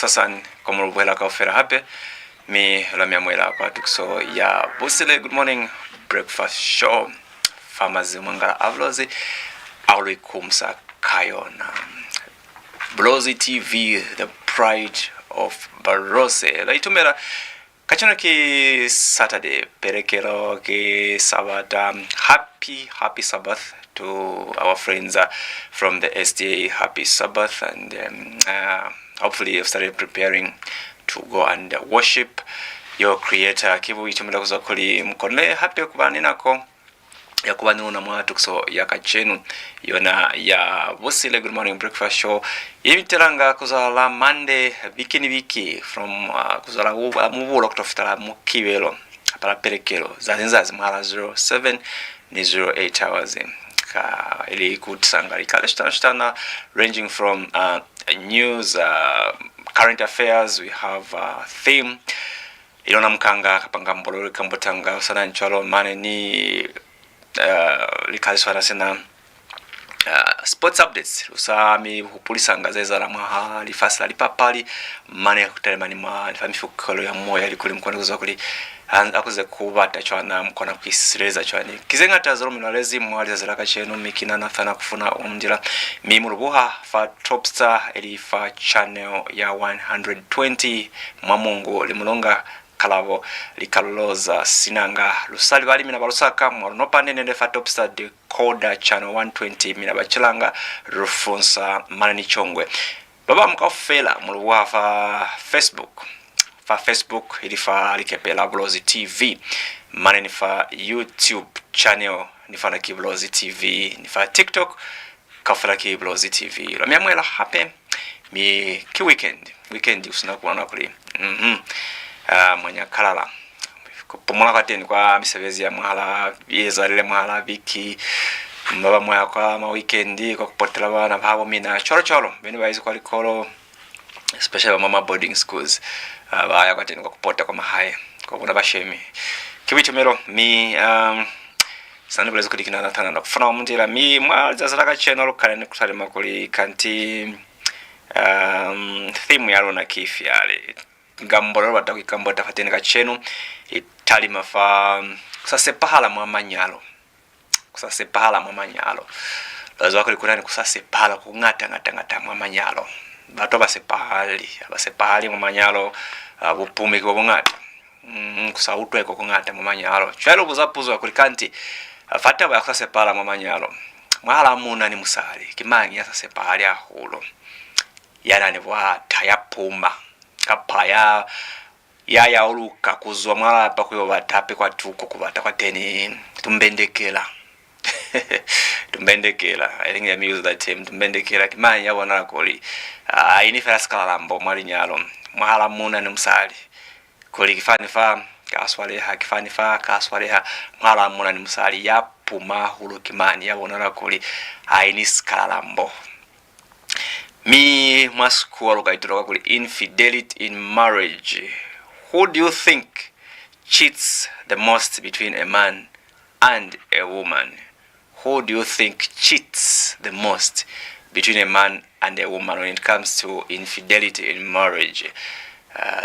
Sasan como vuela ka ofera hape mi la mia mwela kwa tukso ya Busile good morning breakfast show farmers mangala avlozi aului kumsa kayona Bulozi TV the pride of Barose la itumera kachana ki Saturday perekero ki sabata happy Sabbath to our friends from the SDA. Happy Sabbath, and hopefully you've started preparing to go and worship your Creator. Kivu itumila kuzakuli mkone happy kubani nako ya kubani una mwatukso ya kachenu yona ya Busile good morning breakfast show yimiteranga kuzala Monday wiki from kuzala mubulo kutofitala mukibelo apala perekero zazinzazi mara 07 ni 08 hours ili kutsanga shitana ranging from news, current affairs. We have theme ilona mkanga kapanga mbolo kambotanga sana ncholo mane ni likaliswana sena sports updates usami hupulisanga zeza la mwa lifasla lipapali mane kutelemani mwa famifukolo ya moya likuli mkono kuzakuli akuze kubata chwana mkona kwisireza chwani kizenga tazoro minalezi mwali zalaka chenu mikina nathana kufuna umdila mimurubuha fa TopStar elifa channel ya 120 mwamungu limulonga kalavo likaloza sinanga lusali bali mina barusaka mwarunopa nene fa TopStar decoder channel 120 mina bachilanga rufunsa manani chongwe baba mkafela mulubuha fa Facebook ilifa likepela Bulozi TV mane nifa YouTube channel nifa na Bulozi TV nifa TikTok kafela Bulozi TV la miamwela hape mi ki weekend usina kuona kuli mwanya kalala kupumula kateni kwa misebezi ya mhala yezalile mhala biki mbaba mwaya kwa ma weekend kwa kupotela bana babo mina choro beni baizi kwa likolo especially mama boarding schools baya kwateni kwa kupota kwa mahaya kwa kuna bashemi kibichomero mi sanu bulezo kudikina nathana na kufuna umundira mi mwaza zalaka channel kale kusalima kuli kanti theme yalo na kifi yale ngambolo batakikambota fateni ka channel italima fa kusasepahala mwamanyalo lazo akuli kunani kusasepahala kungata mwamanyalo bato basepahali mwamanyalo bupume kwa ngata kusautwe kwa ngata mwamanyalo chalo buzapuzo akulikanti fata ba kusasepala mwamanyalo mwahala muna ni musali kimangi yasasepahali ahulo yana ni bwa tayapuma kapaya ya oluka kuzwa mwala pa kuyo batape kwa tuko kubata kwa teni tumbendekela I think I use that term tumbendekela kimanya yabona koli inifera skala mwali nyalo mwahala muna ni musali koli kifanifa kaswaleha mwahala muna ni musali ya puma hulu kimani yabona koli skala lambo mi maskuwa lukaitoroka kuli infidelity in marriage. Who do you think cheats the most between a man and a woman? Who do you think cheats the most between a man and a woman when it comes to infidelity in marriage?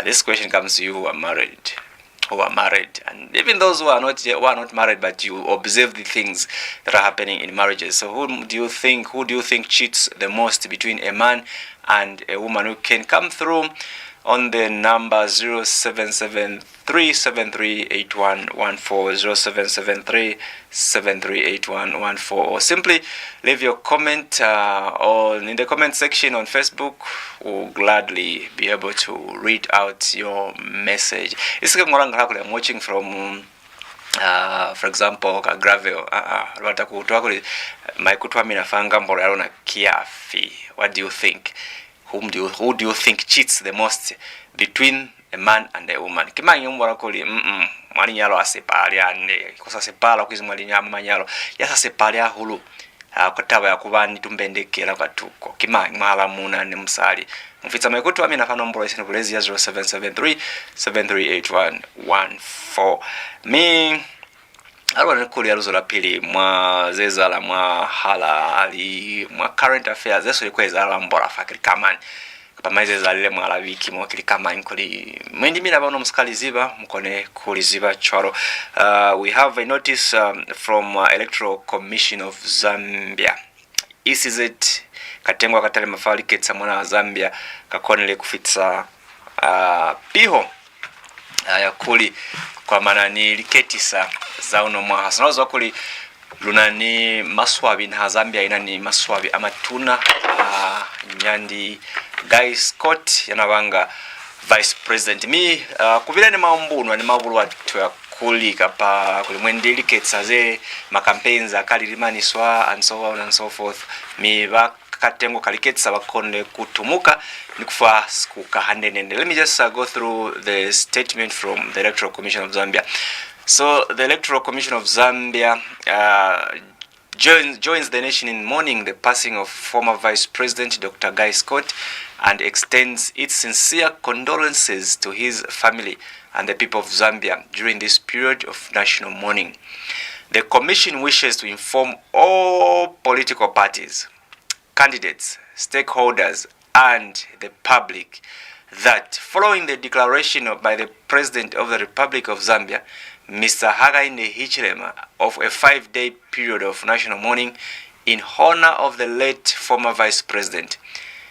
This question comes to you who are married, and even those who are not married, but you observe the things that are happening in marriages. So who do you think cheats the most between a man and a woman? Who can come through on the number 0773738114, 0773738114, or simply leave your comment or in the comment section on Facebook. We'll gladly be able to read out your message. I'm watching from for example gravel my kutwa minafanga mbolo yalona kiafi. What do you think? Who do you think cheats the most between a man and a woman? Kimanyi mbora kuli mwali nyalo asepali ane kusa sepala kuzi mwali nyama manyalo yasa sepali hulu kutaba ya kubani tumbendekela katuko kimanyi mwala muna ni msali mfitsa maikutu wami nafano mbolo isini kulezi ya 0773738114 mi alwa nikuli ya luzo la pili mwa zezala mwa halali mwa current affairs zesu likuwa izala mbora fakiri kamani pamaize zalile mwala wiki mwakili kama inkoli mwendi mina bano musikaliziba mukone kuliziba chwaro. We have a notice from Electoral Commission of Zambia. ECZ katengwa katale mafali ketsa mwana wa Zambia kakonele kufitsa piho ya kuli kwa maana ni liketisa za uno mwa hasanazo kuli lunani maswabi na Zambia ina ni maswabi amatuna nyandi Guy Scott yanabanga vice president mi kuvile ni maumbuno ni mabulu watu ya kuli kapa kuli mwendili ketsa ze makampeni za kalilimaniswa and so on and so forth mi katengo kaliketsa bakonde kutumuka nikufa skuka handenende. Let me just go through the statement from the Electoral Commission of Zambia. So the Electoral Commission of Zambia joins the nation in mourning the passing of former Vice President Dr. Guy Scott and extends its sincere condolences to his family and the people of Zambia during this period of national mourning. The Commission wishes to inform all political parties, candidates, stakeholders, and the public that following the declaration by the President of the Republic of Zambia, Mr. Hakainde Hichilema, of a 5-day period of national mourning in honor of the late former Vice President,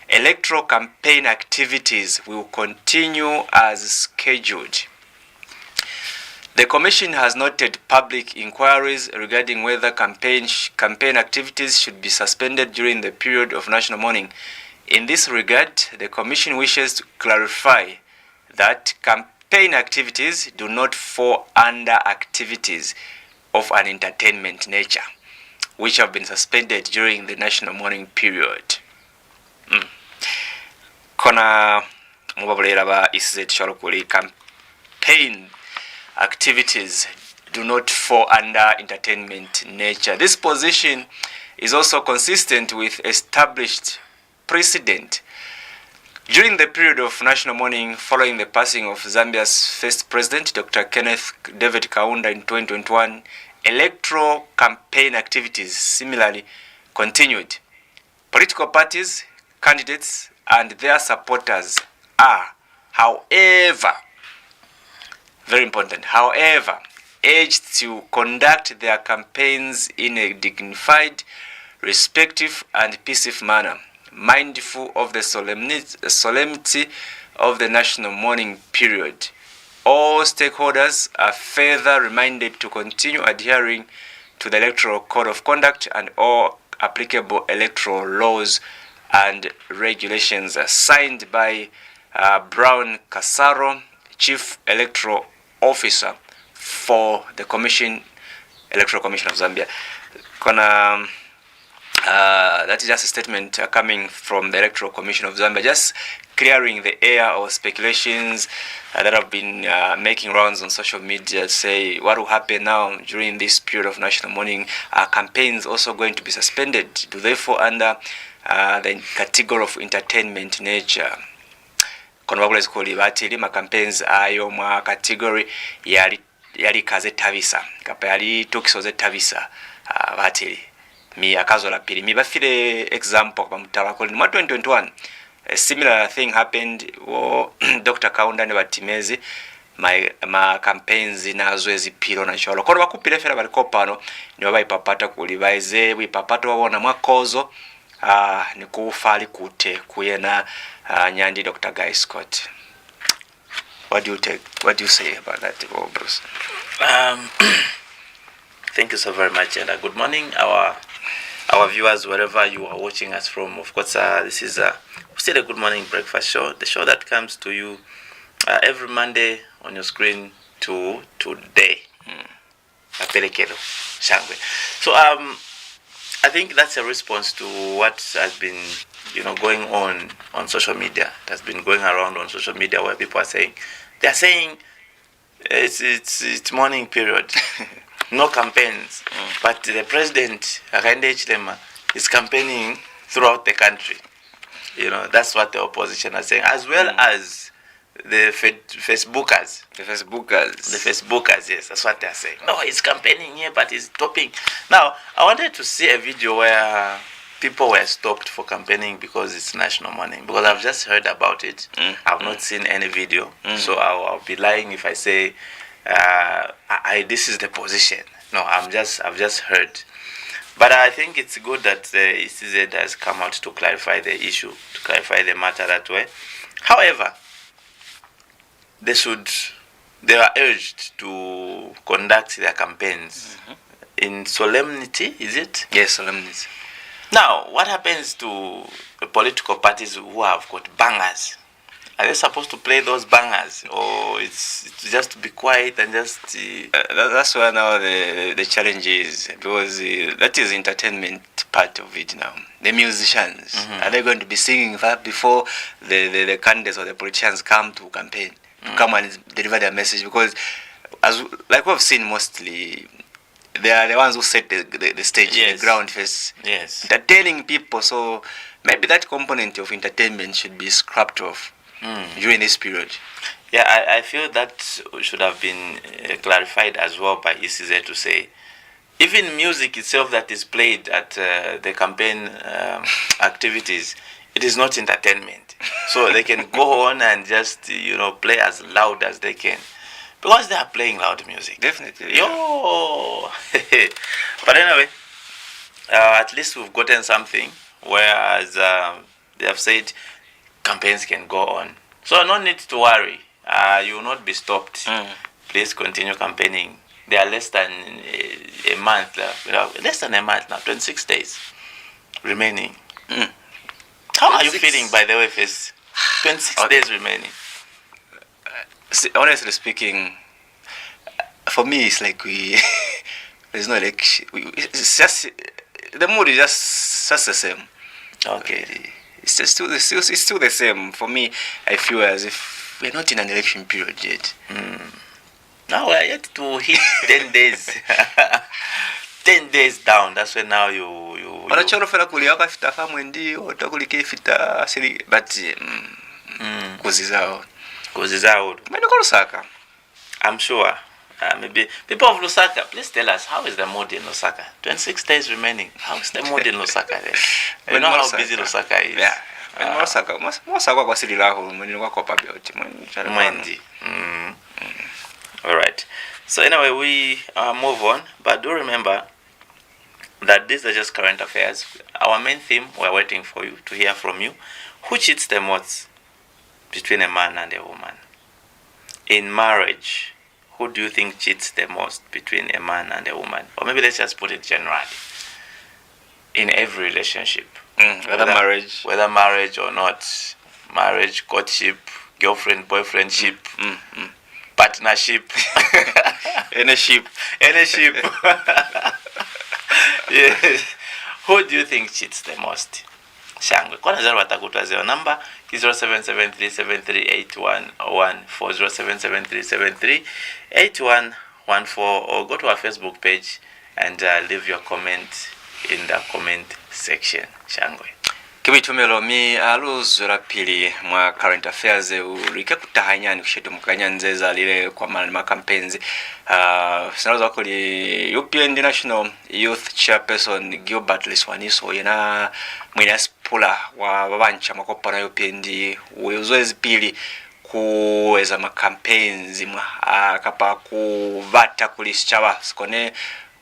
electoral campaign activities will continue as scheduled. The Commission has noted public inquiries regarding whether campaign activities should be suspended during the period of national mourning. In this regard, the Commission wishes to clarify that campaign activities do not fall under activities of an entertainment nature, which have been suspended during the national mourning period. Kona mubabulera ba ICZ shalokuli campaign activities do not fall under entertainment nature. This position is also consistent with established precedent. During the period of national mourning following the passing of Zambia's first president, Dr. Kenneth David Kaunda, in 2021, electoral campaign activities similarly continued. Political parties, candidates, and their supporters are, however, very important, however, urged to conduct their campaigns in a dignified, respectful, and peaceful manner, mindful of the solemnity of the national mourning period. All stakeholders are further reminded to continue adhering to the Electoral Code of Conduct and all applicable electoral laws and regulations. Signed by Brown Kasaro, Chief Electoral Officer for the Electoral Commission of Zambia. That is just a statement coming from the Electoral Commission of Zambia, just clearing the air of speculations that have been making rounds on social media. Say what will happen now during this period of national mourning? Are campaigns also going to be suspended? Do they fall under the category of entertainment nature? Konwabule skuli batili ma campaigns ayo mwa category yali kaze tabisa kapa yali tokisoze tabisa batili mi akazo la pili mi bafile example kwa mutala kwa mwa 2021 a similar thing happened wo Dr. Kaunda ne batimezi ma campaigns nazo ezipiro na cholo kono bakupire fera balikopano ni babayipapata kulibaize bipapata wabona mwakozo ni kufali kute kuyena Nyandi Dr. Guy Scott. What do you say about that, Bruce? Thank you so very much, and good morning, our viewers, wherever you are watching us from. Of course, this is still a Good Morning Breakfast show, the show that comes to you every Monday on your screen to today. So I think that's a response to what has been going on social media. It has been going around on social media where people are saying it's morning period, no campaigns, but the president Hakainde Hichilema is campaigning throughout the country. That's what the opposition are saying, as well as the Facebookers. The Facebookers, yes, that's what they are saying. No, he's campaigning here, but he's topping. Now, I wanted to see a video where people were stopped for campaigning because it's national mourning. Because I've just heard about it. I've not seen any video. So I'll be lying if I say this is the position. No, I've just heard. But I think it's good that the ECZ has come out to clarify the issue, to clarify the matter that way. However, they are urged to conduct their campaigns in solemnity, is it? Yes, solemnity. Now, what happens to the political parties who have got bangers? Are they supposed to play those bangers, or it's just to be quiet and just? That's where now the challenge is, because that is entertainment part of it now. The musicians, are they going to be singing that before the candidates or the politicians come to campaign, to come and deliver their message? Because like we've seen mostly, they are the ones who set the stage, the ground first, entertaining people. So maybe that component of entertainment should be scrapped off during this period. Yeah, I feel that should have been clarified as well by ECZ to say, even music itself that is played at the campaign activities, it is not entertainment. So they can go on and just play as loud as they can, because they are playing loud music. Definitely. Yo. But anyway, at least we've gotten something, whereas they have said campaigns can go on. So no need to worry. You will not be stopped. Please continue campaigning. There are less than a month, less than a month now, 26 days remaining. How are you feeling, by the way, Fizz? 26 days remaining. Honestly speaking, for me, it's like there's no election. It's just, the mood is just the same. Okay. It's still the same. For me, I feel as if we're not in an election period yet. Now we're yet to hit 10 days. 10 days down. That's when now you. But I'm sure. Maybe people of Lusaka, please tell us, how is the mood in Lusaka? 26 days remaining. How is the mood in Lusaka then? We know how busy Lusaka is. Yeah. All right. So anyway, we move on, but do remember that these are just current affairs. Our main theme, we're waiting for you to hear from you. Who cheats the most between a man and a woman? In marriage, who do you think cheats the most between a man and a woman? Or maybe let's just put it generally. In every relationship. Whether marriage or not. Marriage, courtship, girlfriend, boyfriendship, partnership. Any ship. Yes. Who do you think cheats the most? Shangwe. Kwana zero watakutwa your number is 0773738114, 0773738114, or go to our Facebook page and leave your comment in the comment section. Shangwe. Kibitumelo mi aluzura pili mwa current affairs ulike kutahanyani kushetu mkanyanzeza lile kwa makampenzi. Sinaroza kuli UPND National Youth Chairperson Gilbert Liswaniso yena mwinaspula wa wabancha makopa na UPND uzoezi pili kuweza makampenzi kapa kuvata kulischawa sikone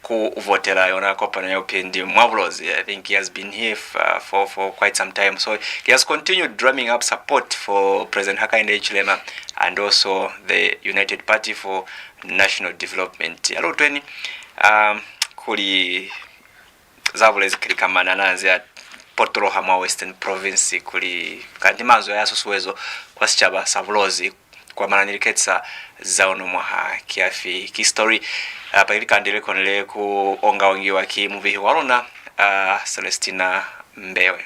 kuvotela yona kopa na UPND Bulozi. I think he has been here for quite some time, so he has continued drumming up support for President Hakainde Hichilema and also the United Party for National Development. Hello tweni kuli Zabulezi kilikamana nazi Potoroha mwa Western Province kuli kandimazo ya susuwezo kwa sichaba Bulozi kwa mananiliketsa zaono mwa kiafi kistory pakili kandile konele ku ongaongiwa ki movie walona Celestina Mbewe.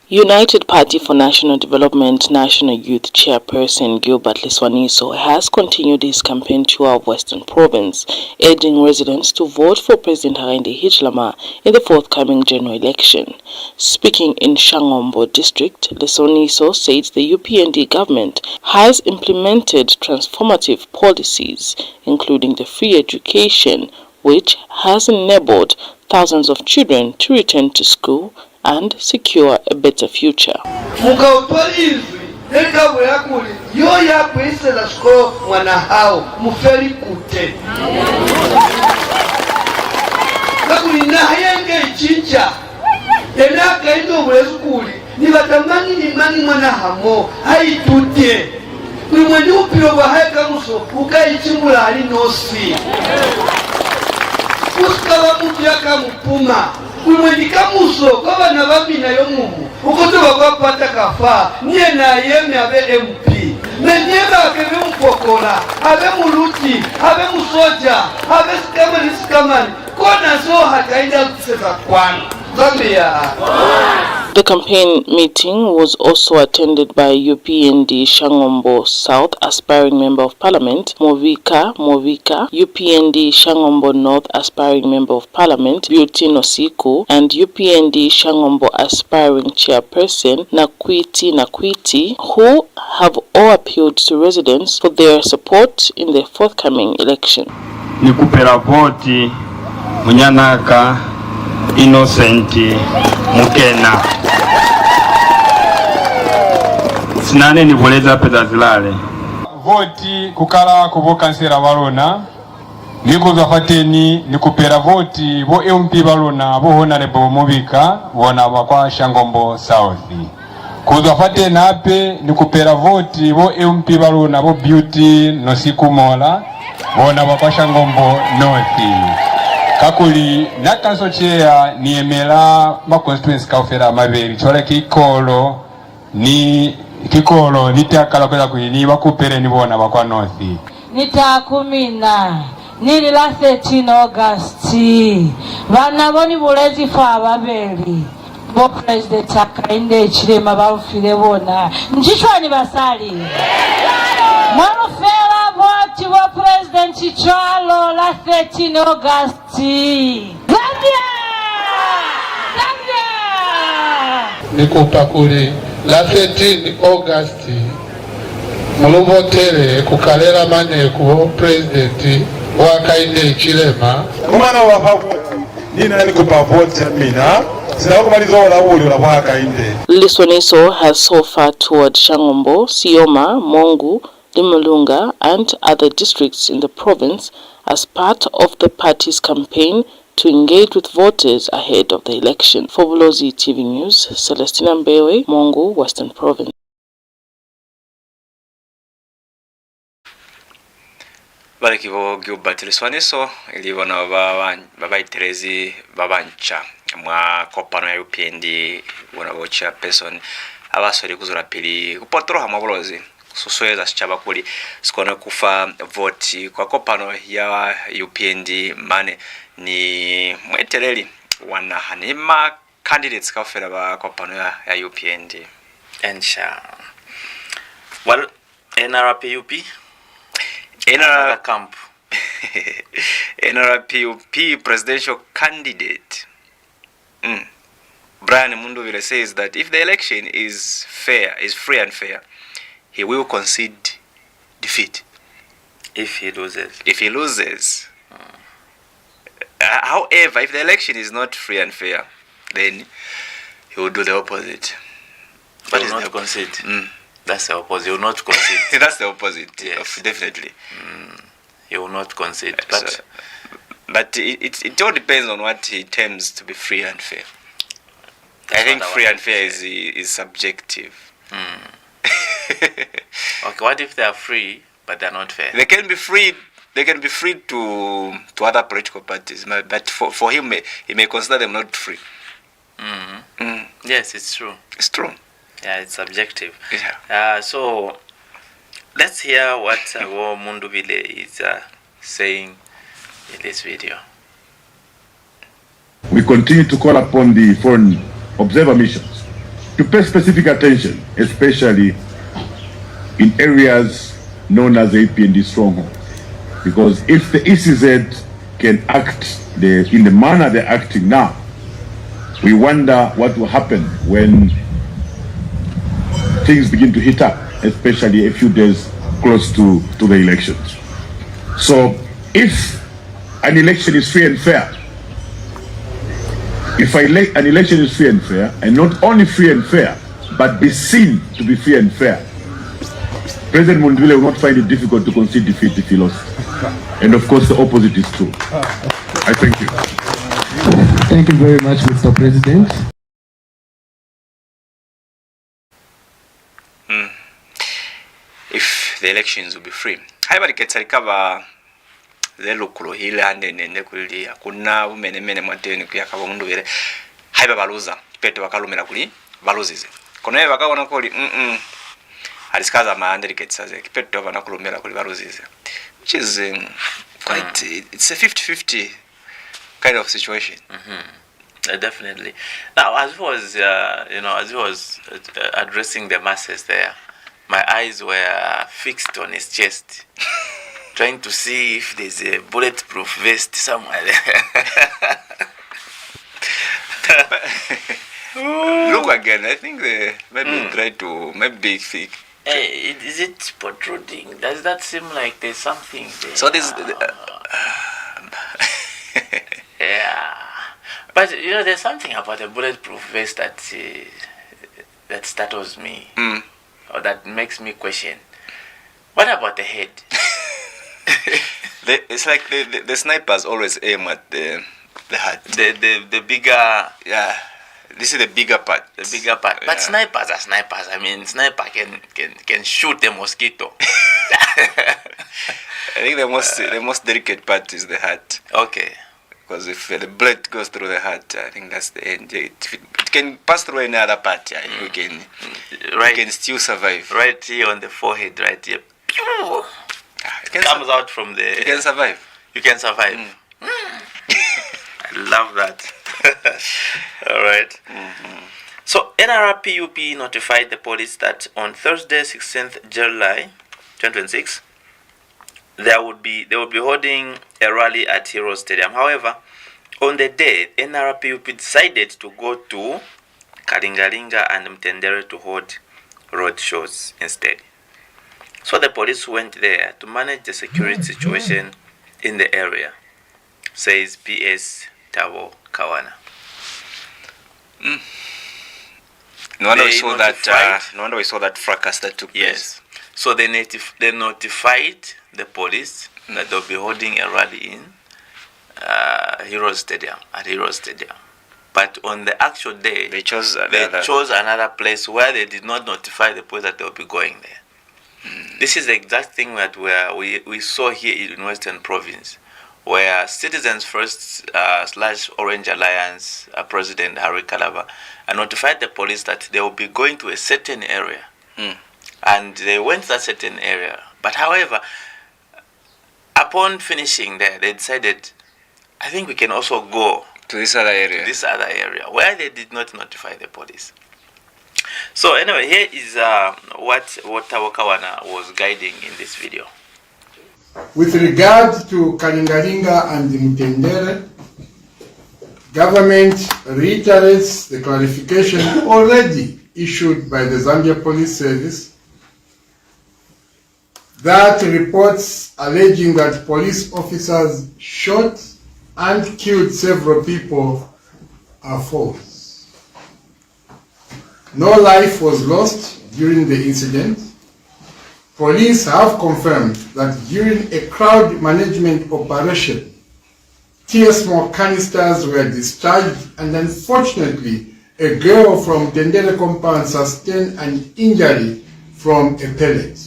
United Party for National Development National Youth Chairperson Gilbert Liswaniso has continued his campaign tour of Western Province, urging residents to vote for President Hakainde Hichilema in the forthcoming general election. Speaking in Shangombo district, Liswaniso said the UPND government has implemented transformative policies, including the free education, which has enabled thousands of children to return to school and secure a better future. Kumwendika muso kwa bana babina yo mumu ukoto bakapata kafa niye na yeme abe MP menyeba akebe mpokola abe muluti abe musoja abe sikamani kona so hataenda kuseza kwani Zambia. The campaign meeting was also attended by UPND Shangombo South Aspiring Member of Parliament, Movika, UPND Shangombo North Aspiring Member of Parliament, Beauty Nosiku, and UPND Shangombo Aspiring Chairperson, Nakwiti, who have all appealed to residents for their support in the forthcoming election. Nikupera voti Munyanaka Innocent Mukena sinane nivoleza peda zilale voti kukala kubo kansera balona nikuza fateni nikupera voti bo MP balona bo honorable Mubika bona bakwa Shangombo South kuza fateni ape nikupera voti bo MP balona bo Beauty Nosiku Mola bona bakwa Shangombo North kakuli nakansochea niemela ma constituency kaufera maberi chole kikolo nitakala kwela kuini bakupere nibona bakwa North nitakumina nili la 13 August bana boni bulezi fa babeli bo president akainde chilema balufile bona nchishwani basali mwanofera voti bo president chalo la 13 August Zambia nikupakuli la 13 August muluvotere kukalela maneku president wakainde chilema kumana wapavu nina nikupa vote mina sinakumaliza olawuli olabwakainde. Liswaniso has so far toured Shangombo, Sioma, Mongu, Limulunga and other districts in the province as part of the party's campaign to engage with voters ahead of the election. For Bulozi TV News, Celestina Mbewe, Mongu, Western Province. Balikibo Gilbert Liswaniso ilibona babaiterezi babancha mwa kopano ya UPND bona bo chairperson abasori kuzura pili kupotoro hamwe Bulozi susweza sichaba kuli sikona kufa vote kwa kopano ya UPND mane ni mwetereli wana hanima candidates kafera ba kopano ya UPND ensha well NRPUP camp NRPUP presidential candidate Brian Munduvile says that if the election is free and fair, he will concede defeat. If he loses. However, if the election is not free and fair, then he will do the opposite. But he will not concede. That's the opposite. He will not concede. That's the opposite. Yes. Definitely. He will not concede. But it all depends on what he terms to be free and fair. I think free and fair is subjective. Okay, what if they are free but they are not fair? They can be free. They can be free to other political parties, but for him, he may consider them not free. Yes, it's true. It's true. Yeah, it's subjective. Yeah. So let's hear what Munduvile is saying in this video. We continue to call upon the foreign observer missions to pay specific attention, especially in areas known as the APND stronghold. Because if the ECZ can act in the manner they're acting now, we wonder what will happen when things begin to heat up, especially a few days close to the elections. So if an election is free and fair. If an election is free and fair, and not only free and fair, but be seen to be free and fair, President Busile will not find it difficult to concede defeat if he lost. And of course, the opposite is true. I thank you. Thank you very much, Mr. President. If the elections will be free. However, the recover the local hill and then the Nekuli, Akuna, many mountain, Kuyakamundu, Hyper Baluza, Peto Akalumena Kuli, Baluzis. Koneva Kawanakoli, Aliskaza Mandri gets as a Peto Vanakulumera Baluzis, which is quite, it's a 50-50 kind of situation. Definitely. Now, as he was, as he was addressing the masses there, my eyes were fixed on his chest, trying to see if there's a bulletproof vest somewhere there. Look again. I think they maybe try to fake. Hey, is it protruding? Does that seem like there's something there? So this. Yeah, but there's something about a bulletproof vest that startles me, or that makes me question. What about the head? It's like the snipers always aim at the heart. The bigger. Yeah, this is the bigger part. The bigger part. But snipers are snipers. I mean, sniper can shoot a mosquito. I think the most delicate part is the heart. Okay. Because if the blood goes through the heart, I think that's the end. It can pass through any other part. You can still survive. Right here on the forehead, right here. It comes out from the. You can survive. You can survive. I love that. All right. So NRPUP notified the police that on Thursday, 16th July, 2026. They would be holding a rally at Heroes Stadium. However, on the day, NRPUP decided to go to Kalingalinga and Mtendere to hold road shows instead. So the police went there to manage the security situation in the area, says PS Tabo Kawana. No wonder we saw that fracas that took place. Yes. So they notified the police that they'll be holding a rally in Heroes Stadium, at Heroes Stadium. But on the actual day, they chose another place where they did not notify the police that they'll be going there. This is the exact thing that we saw here in Western Province, where Citizens First / Orange Alliance President Harry Kalaba notified the police that they will be going to a certain area. And they went to that certain area. But however, upon finishing there, they decided, I think we can also go to this other area where they did not notify the police. So anyway, here is what Tawakawana was guiding in this video. With regard to Kalingalinga and Mtendere, government reiterates the clarification already issued by the Zambia Police Service that reports alleging that police officers shot and killed several people are false. No life was lost during the incident. Police have confirmed that during a crowd management operation, tear smoke canisters were discharged, and unfortunately, a girl from Tendere compound sustained an injury from a pellet.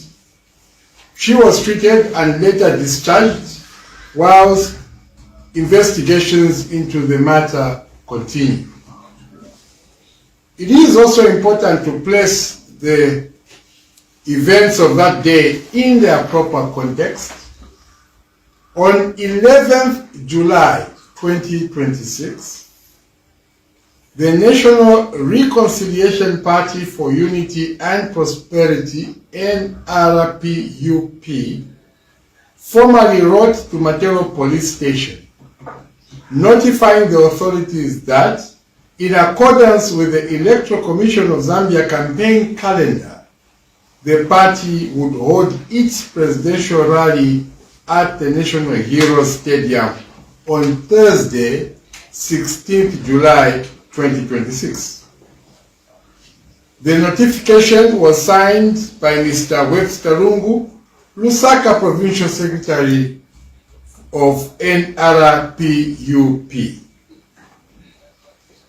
She was treated and later discharged, whilst investigations into the matter continue. It is also important to place the events of that day in their proper context. On 11th July 2026, the National Reconciliation Party for Unity and Prosperity, NRPUP, formally wrote to Matero Police Station, notifying the authorities that, in accordance with the Electoral Commission of Zambia campaign calendar, the party would hold its presidential rally at the National Heroes Stadium on Thursday, 16th July 2026. The notification was signed by Mr. Webster Lungu, Lusaka Provincial Secretary of NRPUP.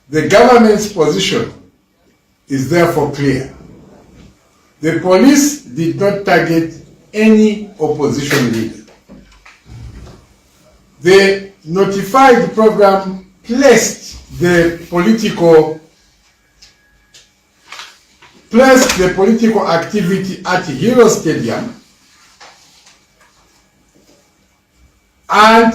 The government's position is therefore clear. The police did not target any opposition leader. The notified program placed the political activity at Hero Stadium and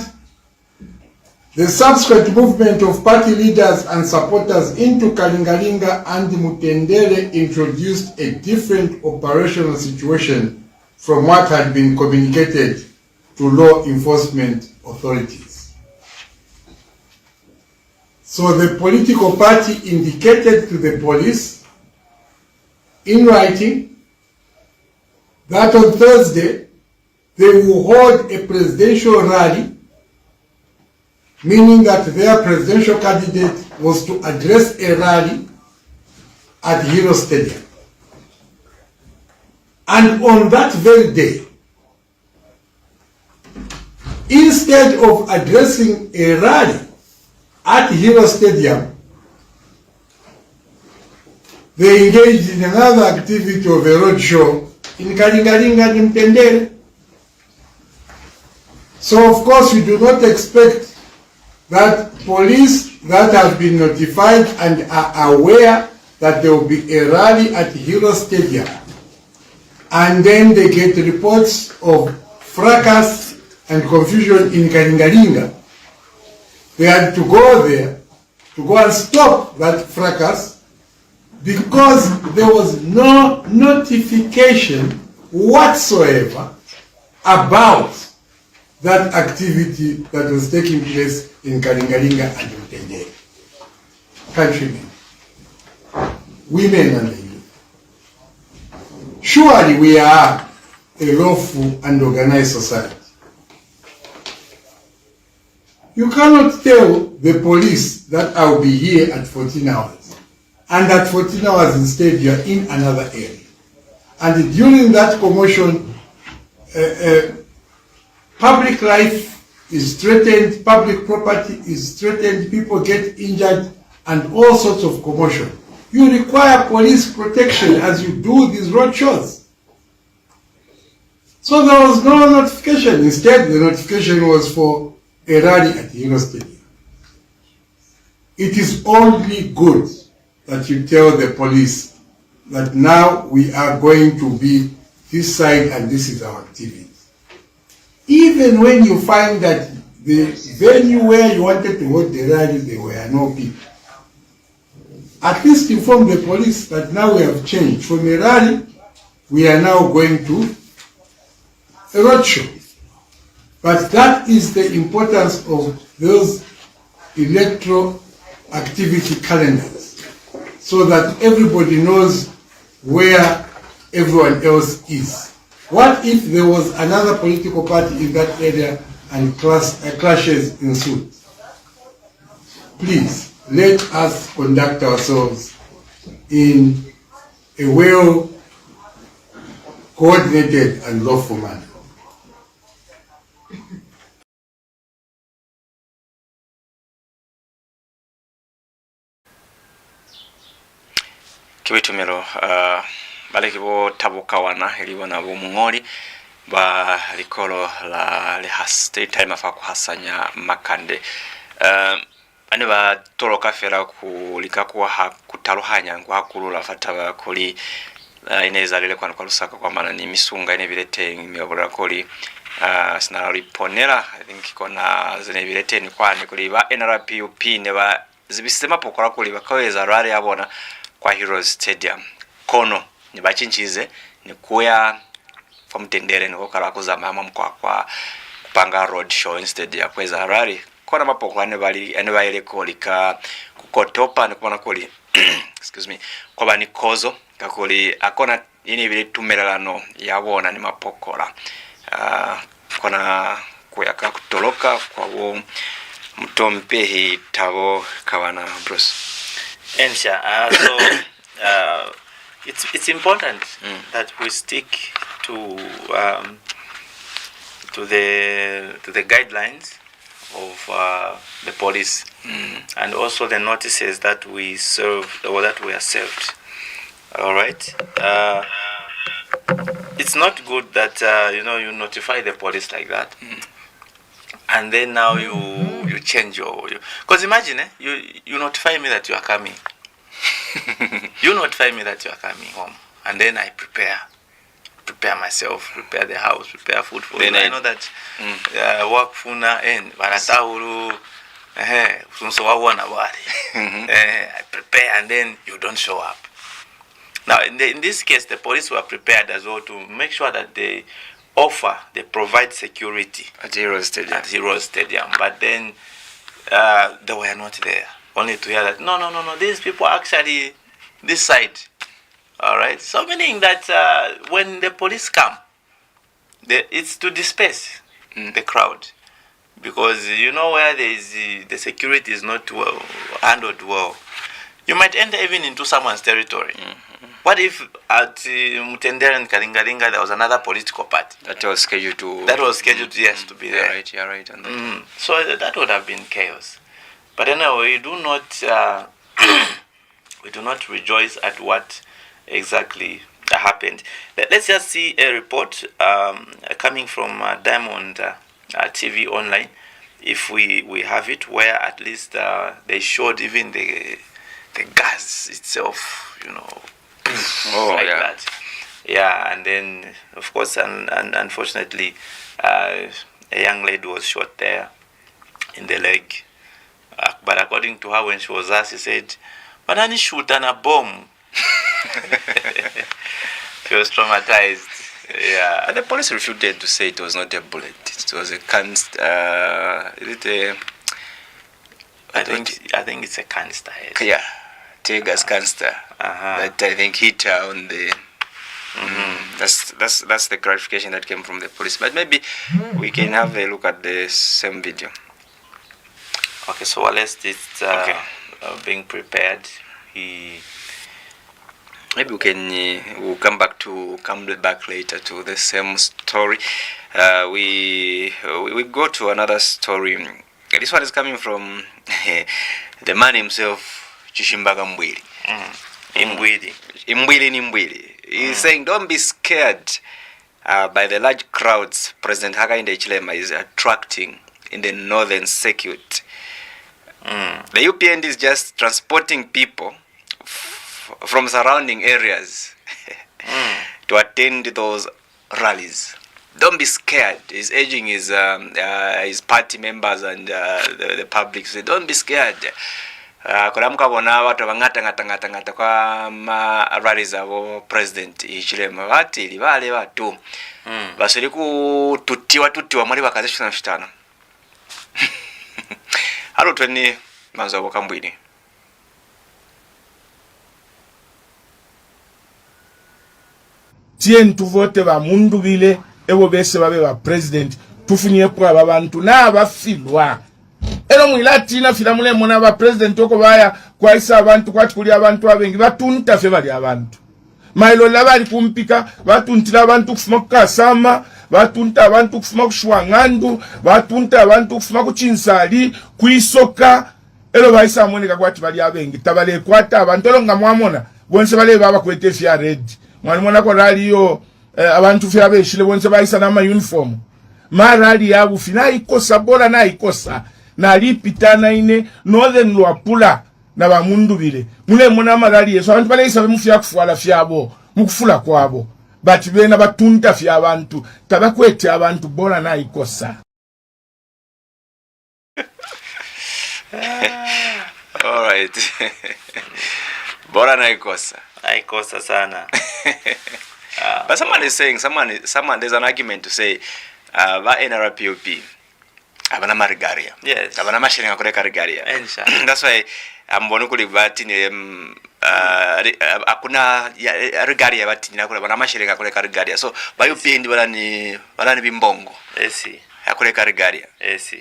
the subsequent movement of party leaders and supporters into Kalingalinga and Mutendere introduced a different operational situation from what had been communicated to law enforcement authorities. So the political party indicated to the police in writing that on Thursday they will hold a presidential rally, meaning that their presidential candidate was to address a rally at Hero Stadium. And on that very day, instead of addressing a rally at Hero Stadium, they engaged in another activity of a roadshow in Kalingalinga and Mtendere. So of course we do not expect that police that have been notified and are aware that there will be a rally at Hero Stadium, and then they get reports of fracas and confusion in Kalingalinga. They had to go there to go and stop that fracas because there was no notification whatsoever about that activity that was taking place in Kalingalinga and Mtendere. Countrymen, women and the youth, surely we are a lawful and organized society. You cannot tell the police that I'll be here at 14 hours, and at 14 hours instead you are in another area. And during that commotion, public life is threatened, public property is threatened, people get injured, and all sorts of commotion. You require police protection as you do these road shows. So there was no notification. Instead, the notification was for a rally at Hero Stadium. It is only good that you tell the police that now we are going to be this side and this is our activity. Even when you find that the venue where you wanted to hold the rally, there were no people, at least inform the police that now we have changed. From a rally, we are now going to a roadshow. But that is the importance of those electoral activity calendars, so that everybody knows where everyone else is. What if there was another political party in that area and clashes ensued? Please, let us conduct ourselves in a well-coordinated and lawful manner. Kibitumiro baleki bo tabuka wana eliwana bo mungoli ba likolo la le state time afa kuhasanya makande ane ba toloka fera kulika kwa kutaruhanya ngo hakulula fataba kuli ineza lele kwa Lusaka kwa maana ni misunga ine bilete imebora kuli sinariponera I think kona zine bilete ni kwani kuli ba NRPUP ne ba zibisema pokora kuli bakaweza rari yabona kwa Heroes Stadium kono ni bachinchize ni kuya from Mtendere ni kokala kuzama mkwa kwa kupanga road show instead ya kweza harari kona mapoko ane baile kolika kukotopa ni kumana kuli excuse me kwa bani kozo kakuli akona ini vile tumeralano yabona ni mapokora kona kuyaka kutoloka kwa wo Mutompehi tabo kawana Bruce. Ensha, it's important that we stick to the guidelines of the police and also the notices that we serve or that we are served. All right. It's not good that you notify the police like that, and then now you change your. Because imagine, you notify me that you are coming. You notify me that you are coming home, and then I prepare myself, prepare the house, prepare food for you. I know that work funa and baratahuru. So I want about it. I prepare, and then you don't show up. Now, in this case, the police were prepared as well to make sure that they provide security at Heroes Stadium. But then they were not there. Only to hear that, no, these people are actually this side. All right. So meaning that when the police come, it's to disperse the crowd. Because where there is the security is not well handled well, you might enter even into someone's territory. What if at Mutendere and Kalingalinga there was another political party that was scheduled to yes, to be there? You're right. So that would have been chaos. But anyway, we do not rejoice at what exactly happened. Let's just see a report coming from Diamond TV online, if we have it, where at least they showed even the gas itself, that. Yeah, and then of course, and unfortunately, a young lady was shot there in the leg. But according to her, when she was asked, she said, "Manani shoot on a bomb." She was traumatized. Yeah. And the police refuted to say it was not a bullet. It was a canister. I think it's a canister. Yes. Yeah, tear gas canister. That I think hit her on the. That's the clarification that came from the police. But maybe we can have a look at the same video. Okay, so while it's being prepared, maybe we can we'll come back later to the same story. We go to another story. This one is coming from the man himself, Chishimbaga Mbwili. Mbwili. He's saying, don't be scared by the large crowds President Hakainde Hichilema is attracting in the northern circuit. The UPND is just transporting people from surrounding areas to attend those rallies. Don't be scared. He's urging his party members and the public. Say, don't be scared. Kulamuka bona watu ngata kwa rallies abo President Hichilema batili bale batu basiri ku tutiwa muri bakazishana shitana. Halo tweni manzo bokambwini. Tien tuvote ba mundu bile ebo bese babe ba president tufunye kwa babantu na bafilwa ero mwilatina filamule mona ba president oko baya kwaisa abantu kwatukuli abantu abengi batunta fe bali abantu mailo labali kumpika batuntira abantu kufuma kukasama batunta abantu kufuma kushwangandu batunta abantu kufuma kuchinsali kuisoka ero baisa moneka kwati bali abengi tabale kwata abantu longa mwamona bonse bale baba kwete fya red mwana ko raliyo abantu fya beshile bonse baisa na ma uniform ma rali yabu fina ikosa bora na ikosa na lipitana ine northern lwapula na bamundu bile mule mona marali yeso abantu bale isa bemufya kufuala fyabo mukufula kwabo bati bena batunta fya abantu tabakwete abantu bora na ikosa. All right. Bora na ikosa. Ikosa sana. But someone is saying, there's an argument to say, ba NRPOP, abana marigaria. Yes. Abana mashiringa kureka rigaria. That's why ambonu kuli batini akuna rigaria batini nakula bana mashiringa kureka rigaria. So ba UPND balani bimbongo. Esi. akuleka regalia. Yes,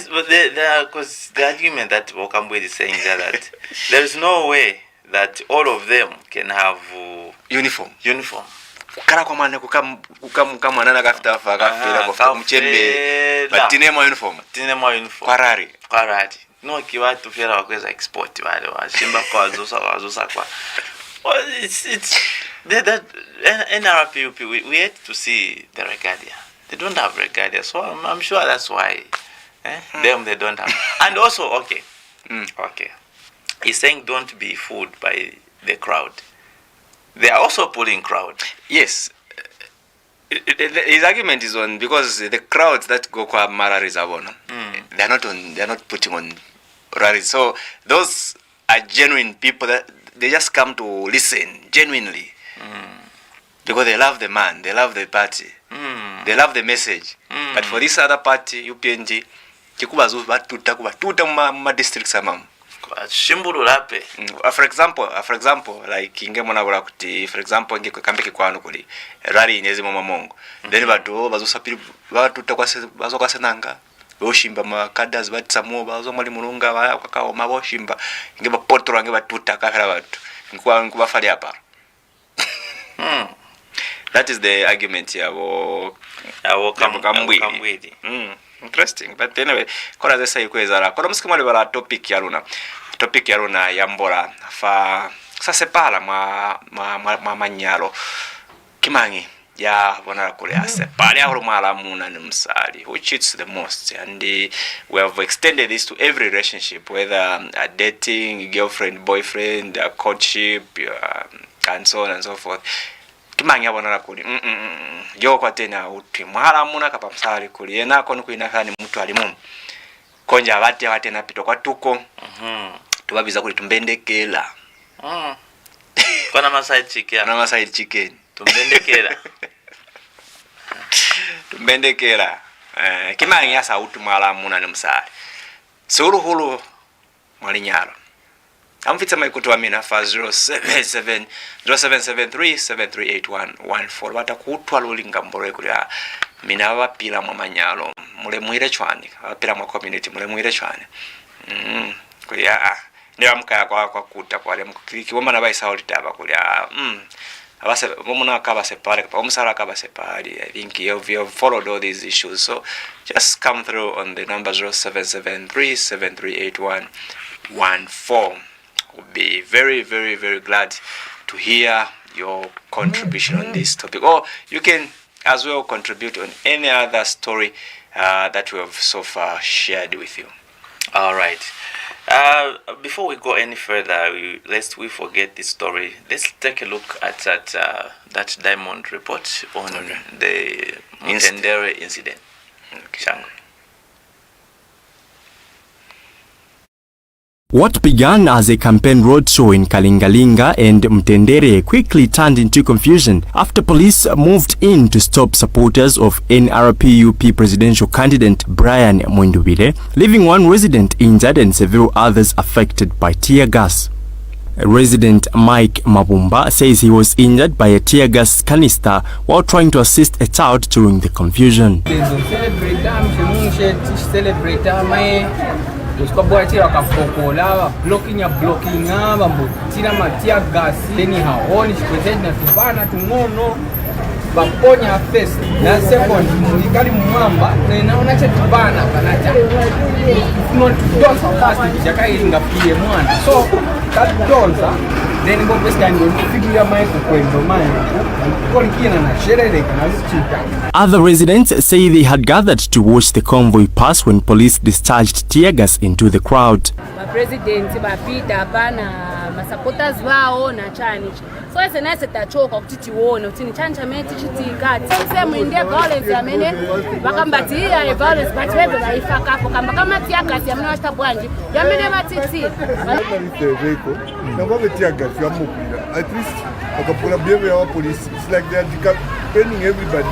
but the argument that Okambwe is saying that there is no way that all of them can have uniform. Kara kwa mane kukam nana kafita kwa mchembe but tinema uniform. Kwarari. No kiwa tufira wakweza export wale washimba kwa wazusa kwa. Well, it's that NRPUP we had to see the regalia. They don't have regalia, so I'm sure that's why them they don't have. And also okay. He's saying don't be fooled by the crowd. They are also pulling crowd. Yes. His argument is on because the crowds that go kwa Mara Reserve, they're not putting on rallies. So those are genuine people that they just come to listen genuinely because they love the man, they love the party, they love the message. But for this other party, UPNG, kikubazu batuta ma districts amam. For example, like ingemona bula kuti, for example, kambe kikwano kuli rally nyezi mama mongo. Then batu bazosapiri batuta kwa senanga. Boshimba makadazi batsamu bazo mali mulunga bakakawo maboshimba ngeba potro ngeba tuta kakala batu. Nkuba fali hapa. That is the argument here. Interesting, but anyway, kora zesa ikwezara. Kora musikimali bala topic ya luna yambola fa sasepala manyalo kimangi ya bona kule asepala ya mala muna ni msali who cheats the most, and we have extended this to every relationship, whether dating, girlfriend, boyfriend, courtship, and so on and so forth. Kimangi abona kuli yo kwa tena uti mhala muna kapa msali kuli ena kono kuinaka ni mtu alimu konja abate na pito kwa tuko tubabiza kuli tumbendekela kona maside chicken tumbendekela kimangi asa uti mhala muna ni msali suru hulu mwalinyalo amfitsa maikutu wa mina fa 0773738114 bata kutwa lulinga mbore kulia mina wapila mwa manyalo mule mwire chwani wapila mwa community mule mwire chwani kulia ni amka kwa kuta kwa lemu kiwoma na baisa olitaba kulia abase mumuna kaba separe kwa umsara kaba separe. I think you have followed all these issues, so just come through on the number 0773738114. We'll be very, very, very glad to hear your contribution on this topic. Or you can as well contribute on any other story that we have so far shared with you. All right. Before we go any further, lest we forget this story, let's take a look at that Diamond report on the Mutendere incident. Okay. What began as a campaign roadshow in Kalingalinga and Mtendere quickly turned into confusion after police moved in to stop supporters of NRPUP presidential candidate Brian Mwindubile, leaving one resident injured and several others affected by tear gas. Resident Mike Mabumba says he was injured by a tear gas canister while trying to assist a child during the confusion. Usikabwache wakapokola blocking bambo tina matia gas leni haoni president na tubana tungono baponya face na second mulikali mwamba na naona cha tubana kanacha not don't fast chaka inga pie mwana so that donza then go best kind of figure my kwendo mine kolikina na sherere kana luchika. Other residents say they had gathered to watch the convoy pass when police discharged tear gas into the crowd. President bapita bana masupporters wao na chani so ese nase tachoka kuti wona kuti chanja meti chitikati se muinde violence yamene bakambatia violence but wewe baifaka hapo kama tia gas yamene wasta bwanji yamene matiti na kwa tia gas yamukuira at least akapura biwe ya police. It's like they are campaigning everybody.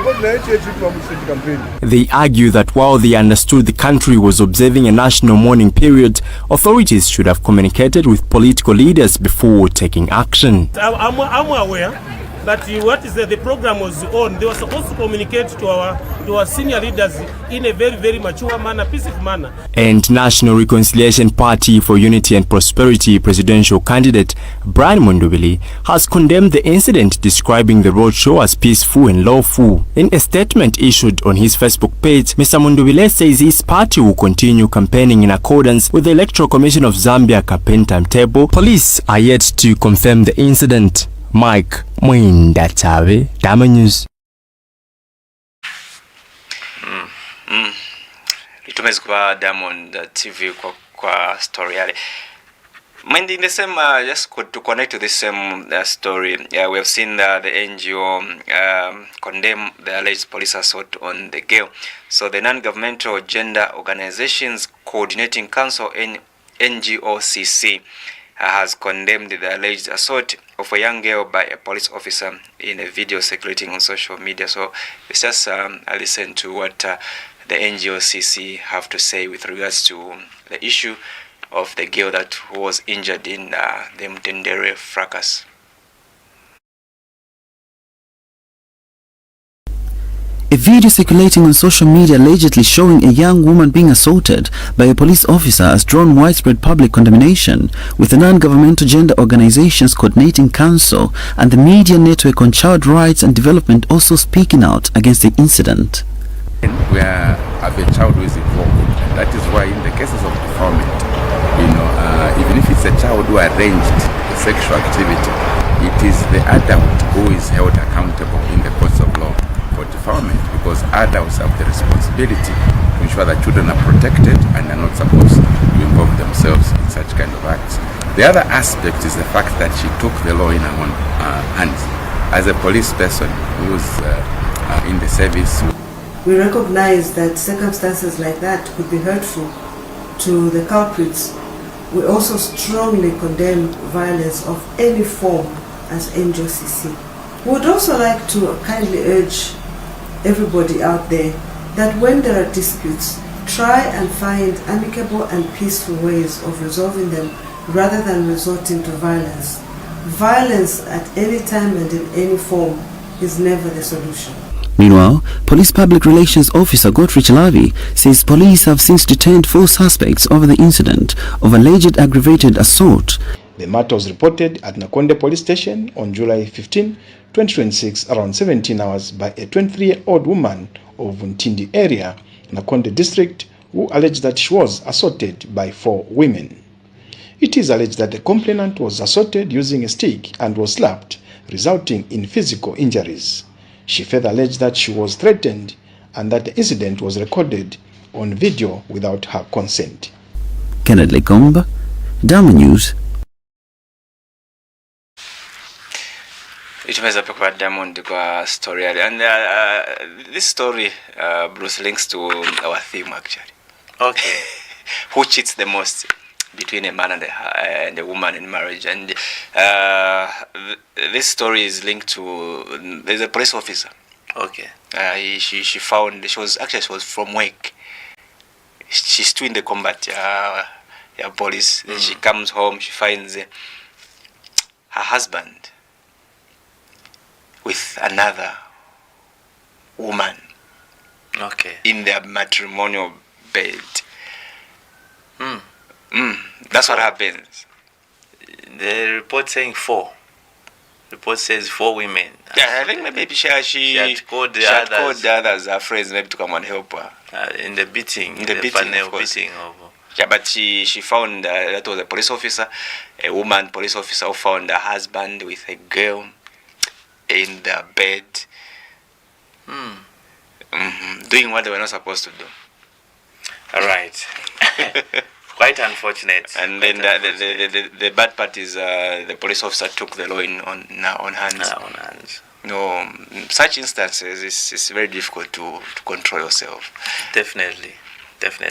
They argue that while they understood the country was observing a national mourning period, authorities should have communicated with political leaders before taking action. I'm aware but what is the program was on. They were supposed to communicate to our senior leaders in a very, very mature manner, peaceful manner. And National Reconciliation Party for Unity and Prosperity presidential candidate Brian Mundubile has condemned the incident, describing the roadshow as peaceful and lawful. In a statement issued on his Facebook page, Mr. Mundubile says his party will continue campaigning in accordance with the Electoral Commission of Zambia campaign timetable. Police are yet to confirm the incident. Mike Mwindatave, Dama News. Itumezi kwa Diamond TV kwa story yale. Mind in the same, just to connect to this same story, we have seen the NGO condemn the alleged police assault on the girl. So the non-governmental gender organizations coordinating council in NGOCC has condemned the alleged assault of a young girl by a police officer in a video circulating on social media. So let's just listen to what the NGOCC have to say with regards to the issue of the girl that was injured in the Mtendere fracas. A video circulating on social media allegedly showing a young woman being assaulted by a police officer has drawn widespread public condemnation, with the non-governmental gender organizations coordinating council and the media network on child rights and development also speaking out against the incident. We have a child who is involved. That is why in the cases of defilement, even if it's a child who arranged the sexual activity, it is the adult who is held accountable in the courts of law for defilement, because adults have the responsibility to ensure that children are protected and are not supposed to involve themselves in such kind of acts. The other aspect is the fact that she took the law in her own hands. As a police person who is in the service, we recognize that circumstances like that could be hurtful to the culprits. We also strongly condemn violence of any form as NGOCC. We would also like to kindly urge everybody out there that when there are disputes, try and find amicable and peaceful ways of resolving them rather than resorting to violence. Violence at any time and in any form is never the solution. Meanwhile, Police Public Relations Officer Godfrey Chilavi says police have since detained 4 suspects over the incident of alleged aggravated assault. The matter was reported at Nakonde Police Station on July 15, 2026, around 17 hours by a 23-year-old woman of Ntindi area, Nakonde district, who alleged that she was assaulted by 4 women. It is alleged that the complainant was assaulted using a stick and was slapped, resulting in physical injuries. She further alleged that she was threatened and that the incident was recorded on video without her consent. Kenneth Lekomba, Dama News. Itumeza pia kwa Diamond kwa story and this story Bruce links to our theme actually. Okay. Who cheats the most between a man and a woman in marriage, and this story is linked to there's a police officer. Okay. She found she was from work. She's still in the combat police. Then she comes home, she finds her husband with another woman. Okay. In their matrimonial bed. That's what happens. The report saying 4. Report says 4 women. Yeah, I think maybe she had called the others, her friends, maybe to come and help her. In the beating. In the beating, of course. Yeah, but she found that was a police officer, a woman police officer who found her husband with a girl in their bed, doing what they were not supposed to do. All right. Quite unfortunate. And then the bad part is the police officer took the law on hands. No, such instances it's very difficult to control yourself. Definitely.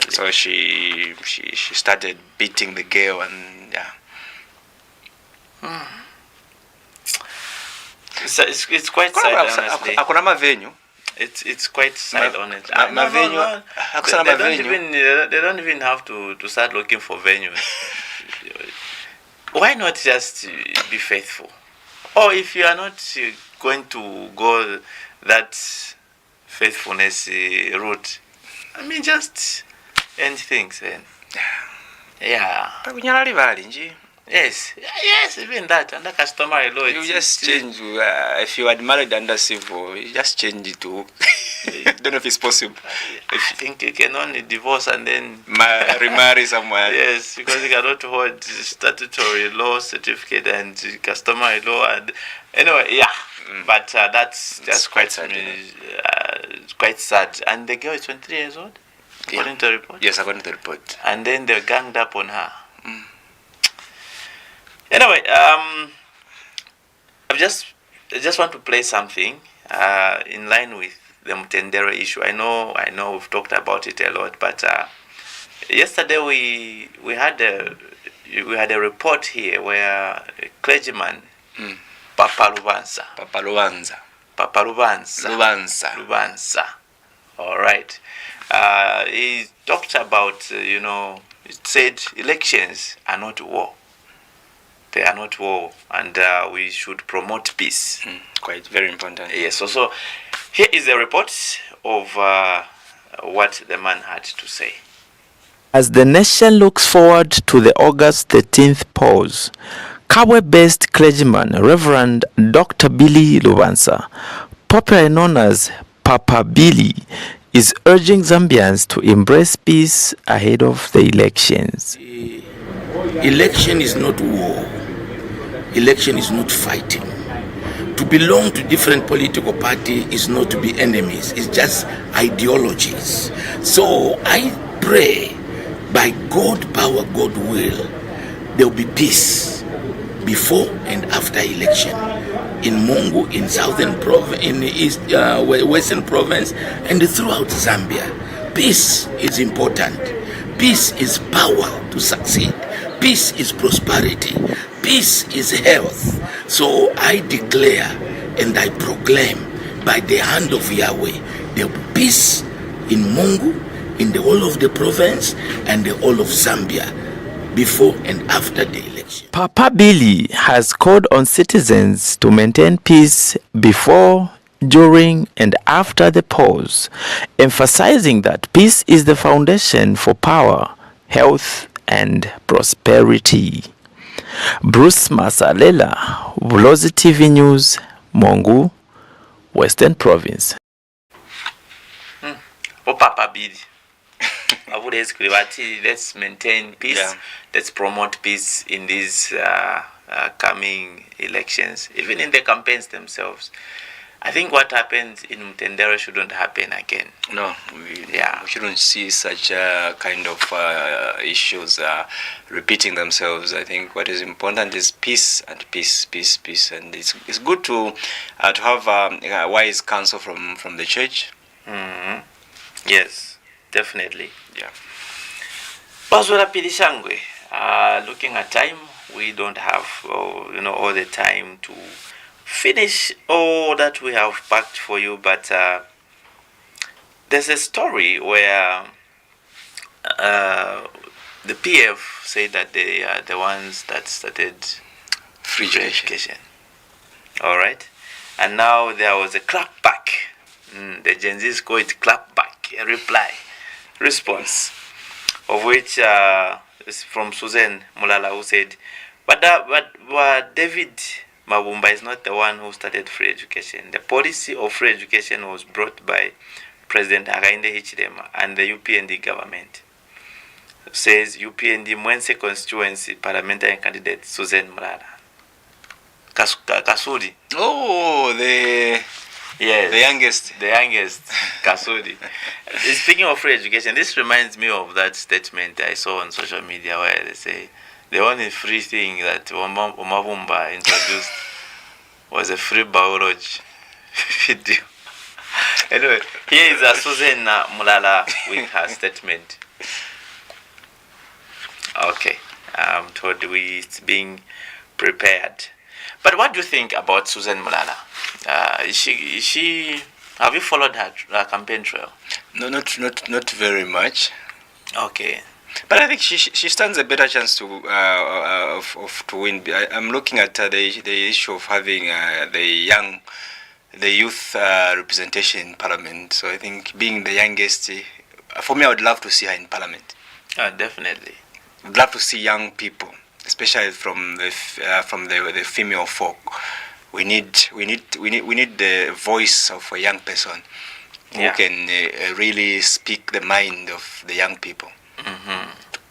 So she started beating the girl and It's quite sad, honestly. It's quite sad, honestly. They don't even have to start looking for venues. Why not just be faithful? Or if you are not going to go that faithfulness route, I mean, just end things then. Yeah. Yes, even that under customary law. You just change. If you had married under civil, you just change it to. Don't know if it's possible. I think you can only divorce and then remarry somewhere. Yes, because you cannot hold statutory law certificate and customary law. And anyway, yeah. But that's just quite sad. Quite sad. And the girl is 23 years old, according to the report. Yes, according to the report. And then they ganged up on her. Anyway, I just want to play something in line with the Mutendere issue. I know we've talked about it a lot, but yesterday we had a report here where a clergyman, Papa Lubanza. All right. He talked about it said elections are not war. They are not war, and we should promote peace. Quite very important. Yes. So here is a report of what the man had to say. As the nation looks forward to the August 13th pause, Kabwe-based clergyman Reverend Dr. Billy Lubanza, popularly known as Papa Billy, is urging Zambians to embrace peace ahead of the elections. Election is not war. Election is not fighting. To belong to different political parties is not to be enemies. It's just ideologies. So I pray by God power, God will, there will be peace before and after election. In Mungu, in Southern Province, in East, Western Province, and throughout Zambia. Peace is important. Peace is power to succeed. Peace is prosperity. Peace is health. So I declare and I proclaim by the hand of Yahweh, there will be peace in Mungu, in the whole of the province, and the whole of Zambia before and after the election. Papa Billy has called on citizens to maintain peace before, during, and after the pause, emphasizing that peace is the foundation for power, health, and prosperity. Bruce Masalela, Bulozi TV News, Mungu, Western Province. Papa Billy. Let's maintain peace. Yeah. Let's promote peace in these coming elections, even in the campaigns themselves. I think what happened in Mutendere shouldn't happen again. No, we shouldn't see such kind of issues repeating themselves. I think what is important is peace and peace, and it's good to have a wise counsel from the church. Mm-hmm. Yes, definitely. Yeah. Pastor Pilishangwe, looking at time, we don't have all the time to finish all that we have packed for you, but there's a story where the PF say that they are the ones that started free education. All right, and now there was a clapback. The Gen Zs call it clapback, a response, of which is from Susan Mulala, who said, but David Mabumba is not the one who started free education. The policy of free education was brought by President Hakainde Hichilema and the UPND government. It says UPND Mwense constituency parliamentary candidate Susan Mulala. Kasudi. Oh, the youngest. The youngest, Kasudi. Speaking of free education, this reminds me of that statement I saw on social media where they say the only free thing that Mabumba introduced was a free biology video. Anyway, here is Susan Mulala with her statement. Okay, I'm told it's being prepared. But what do you think about Susan Mulala? Is she? Have you followed her campaign trail? No, not very much. Okay. But I think she stands a better chance to to win. I'm looking at the issue of having the youth representation in Parliament. So I think being the youngest, for me, I would love to see her in Parliament. Definitely. I'd love to see young people, especially from the female folk. We need the voice of a young person who can really speak the mind of the young people.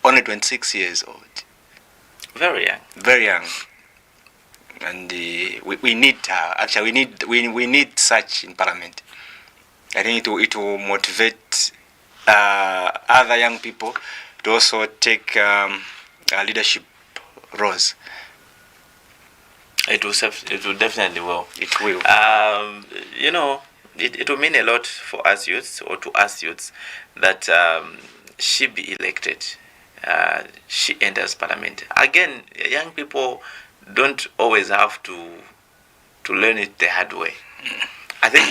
Only 26 years old. Very young. Very young. And we need her. Actually, we need such in Parliament. I think it will motivate other young people to also take leadership roles. It will definitely will. It will. You know, it will mean a lot for us youths, or to us youths, that she be elected. She enters Parliament. Again, young people don't always have to learn it the hard way. I think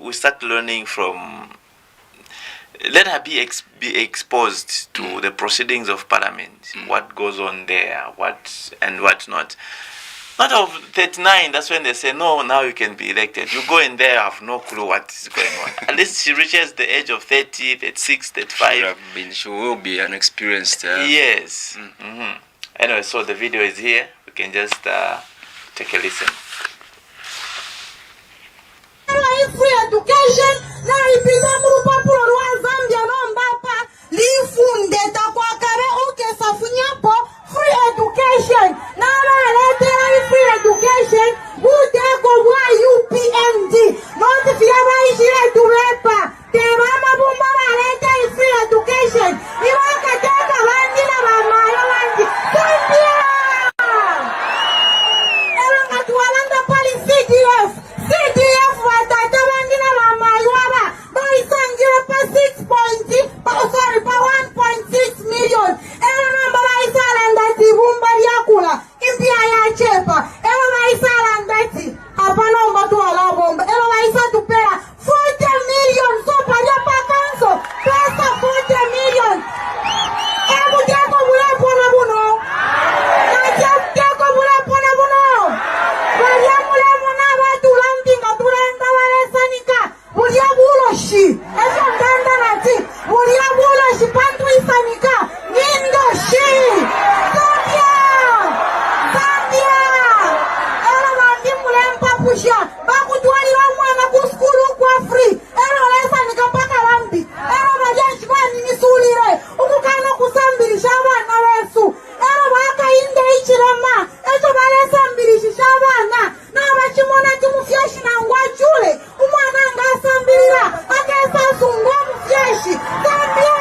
we start learning from. Let her be exposed to the proceedings of Parliament, what goes on there, what and what not. Not of 39, that's when they say, no, now you can be elected. You go in there, have no clue what is going on. At least she reaches the age of 30, 36, 35. She will be an experienced. Yes. Anyway, so the video is here. We can just take a listen. Free education na ipita murupapuro rwa Zambia no mbapa lifunde takwakare uke safunyapo free education na letera free education uteko bwa UPMD not fiaba ishire turepa te mama bumba baleta free education iwaka teka bandi na bamayo bandi Zambia elanga tuwalanda pali CDF watata bandina la mayuaba baisangira pa 1.6 million ero namba baisala ndati bumba lyakula impia ya chepa ero baisala ndati hapana mbatu wala bomba ero baisa tupera 40 million so paria pa kanso pesa 40 million ero jako bule pona buno na jako bule pona buno paria mule muna watu lampinga turenda wale sanika bulia buloshi esa ndanda nati bulia buloshi pantu isanika nindo shi Zambia ero bandi mule mpapusha bakutwali wa mwana kuskulu kwa free ero lesa nika paka lambi ero bajanshi bani nisulire ukukano kusambirisha abana wesu ero baka inde ichirema echo balesa mbirishisha abana n'abakimona kimufyeshi nangwa chule umwana ngasambirira akesa sungwa mufyeshi Zambia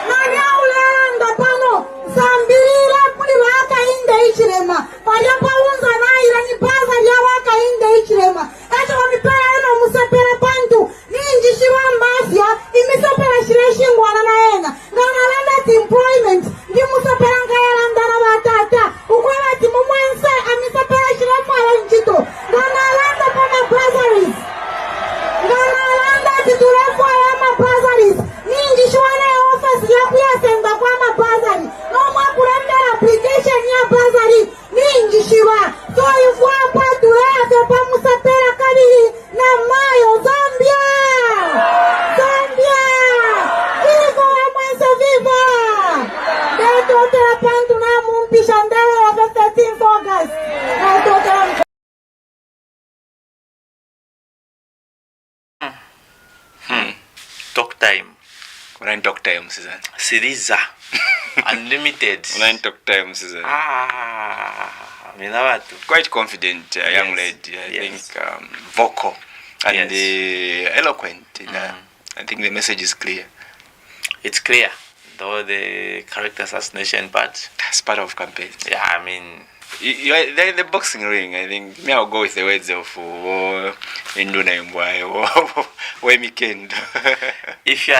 nanyauleranga pano zambirira kuli baka inde ichirema palya paunza naira ni baza lya baka inde ichirema echo bamipera eno musepere pantu ninjishiwa mafya imisepera shireshingwana naena nganalanda employment ndi musepera ngayalanda na batata ukwabati mumwense amisepera shiremwala njito nganalanda pama bursaries nganalanda titurefu ayama bursaries ninjishiwana office yakuyasenda kwa mabazari nomwakurembera application ya bazari ninjishiwa so ifwapa tulefe pamusepera kabiri na mayo Zambia viva mwense viva detotera pantu na mumpisha ndele ya 13 August detotera Talk time. Unain talk time season. Siriza. Unlimited. Unain talk time season. Quite confident young lady. I think vocal and eloquent. I think the message is clear. It's clear, though the character assassination part. That's part of campaign. Yeah, I mean, the boxing ring. I think me I'll go with the words of Induna Mbwayo or Weekend. If you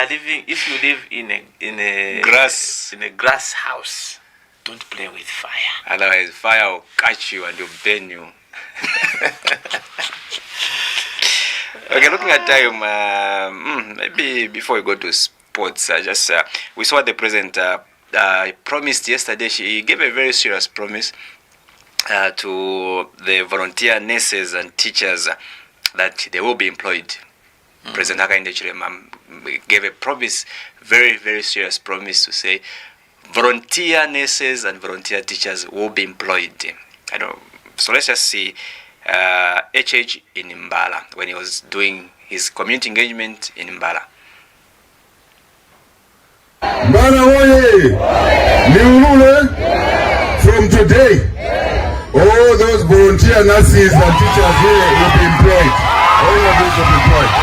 live in a grass house, don't play with fire. Otherwise, fire will catch you and will burn you. Okay, looking at time, maybe before we go to sports. We saw the president promised yesterday. He gave a very serious promise to the volunteer nurses and teachers that they will be employed. President Hakainde Hichilema gave a promise, very, very serious promise to say volunteer nurses and volunteer teachers will be employed. So let's just see HH in Mbala when he was doing his community engagement in Mbala. Mbala oye! Niulule! From today, all those volunteer nurses and teachers here will be employed. All of these will be employed.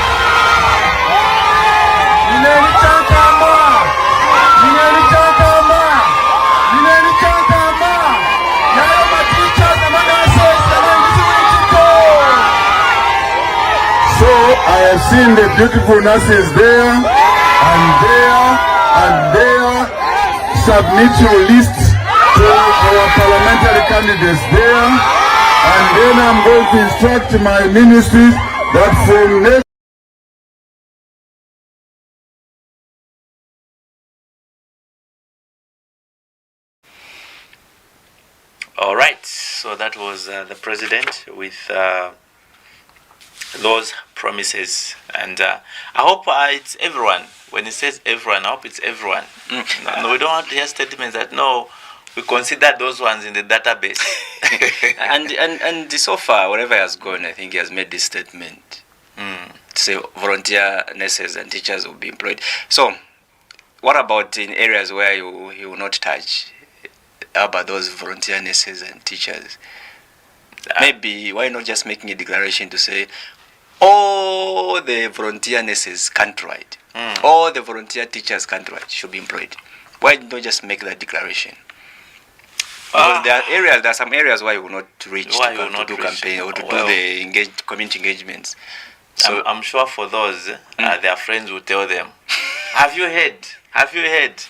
So I have seen the beautiful nurses there and there and there. Submit your lists to our parliamentary candidates there, and then I'm going to instruct my ministries that from next All right, so that was the president with those promises, and I hope it's everyone. When he says everyone, I hope it's everyone. No, we don't want to hear statements that no, we consider those ones in the database. and so far, wherever he has gone, I think he has made this statement to say volunteer nurses and teachers will be employed. So, what about in areas where he will not touch? How about those volunteer nurses and teachers? Maybe why not just making a declaration to say all the volunteer nurses countrywide, all the volunteer teachers countrywide should be employed? Why not just make that declaration? Because there are some areas where you will not reach to do campaign or to do the community engagements. So I'm sure for those, their friends will tell them, have you heard? Have you heard?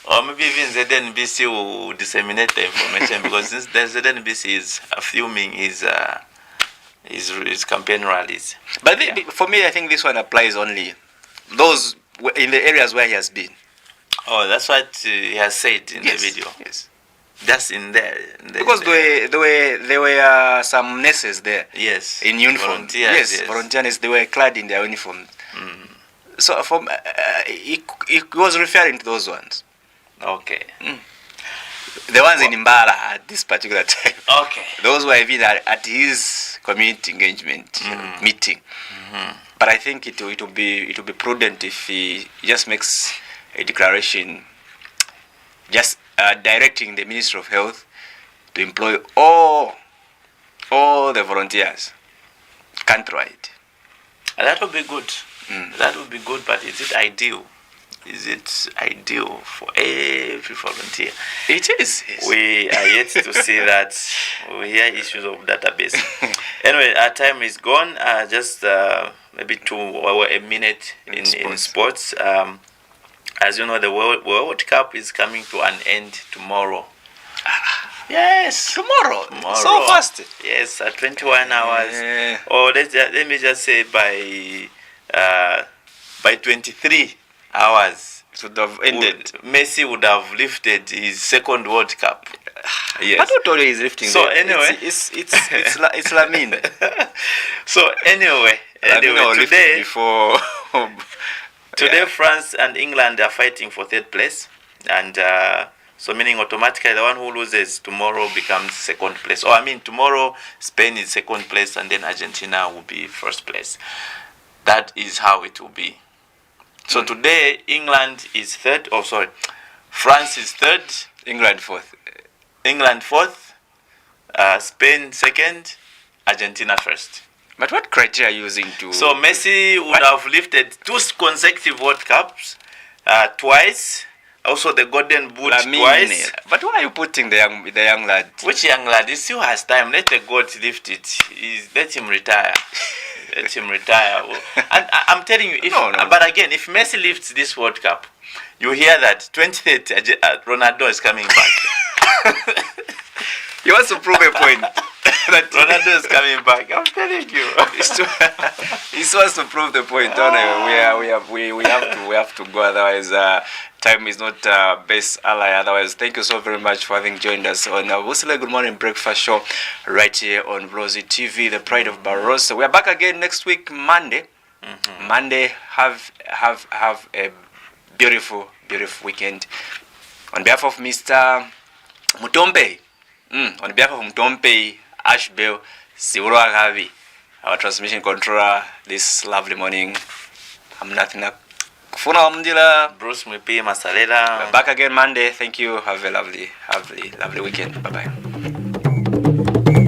Or maybe even ZNBC will disseminate the information, because since the ZNBC is filming his campaign rallies. But for me, I think this one applies only those in the areas where he has been. Oh, that's what he has said in the video. Yes. Just in there. Because there were some nurses there. Yes. In uniform. Yes, volunteers. They were clad in their uniforms. So he was referring to those ones. Okay. The ones in Mbala at this particular time. Okay. Those were even at his community engagement meeting. But I think it will be prudent if he just makes a declaration, just directing the Ministry of Health to employ all the volunteers countrywide. That would be good. That would be good, but is it ideal? Is it ideal for every volunteer? It is. Yes. We are yet to see that. We hear issues of database. Anyway, our time is gone. Just maybe a minute in sports. As you know, the World Cup is coming to an end tomorrow. Yes, tomorrow. So fast. Yes, at 21 hours. Or let me just say by 23 hours, it would have ended. Messi would have lifted his second World Cup. Yes. But not only is lifting. So anyway, it's Lamine. So anyway, today France and England are fighting for third place, and so meaning automatically the one who loses tomorrow becomes second place. Or I mean tomorrow Spain is second place, and then Argentina will be first place. That is how it will be. So today, England is third. Oh, sorry. France is third. England fourth. Spain second. Argentina first. But what criteria are you using to... So Messi would have lifted 2 consecutive World Cups twice. Also the Golden Boot twice. But why are you putting the young lad? Which young lad? He still has time. Let the God lift it. Let him retire. Let him retire. And I'm telling you, but again, if Messi lifts this World Cup, you hear that 2030 Ronaldo is coming back. He wants to prove a point. that Ronaldo is coming back. I'm telling you. He wants to prove the point. We have to go. Otherwise, time is not best ally. Otherwise, thank you so very much for having joined us on Busile Good Morning Breakfast Show right here on Bulozi TV, the pride of Barroso. We are back again next week, Monday. Monday, have a beautiful weekend. On behalf of Mr. Mutombe, on behalf of Mutombe, Ashbel, Siwura Gavi, our transmission controller this lovely morning. I'm nothing up. Bruce Mwipi Masalela. Back again Monday. Thank you. Have a lovely weekend. Bye bye.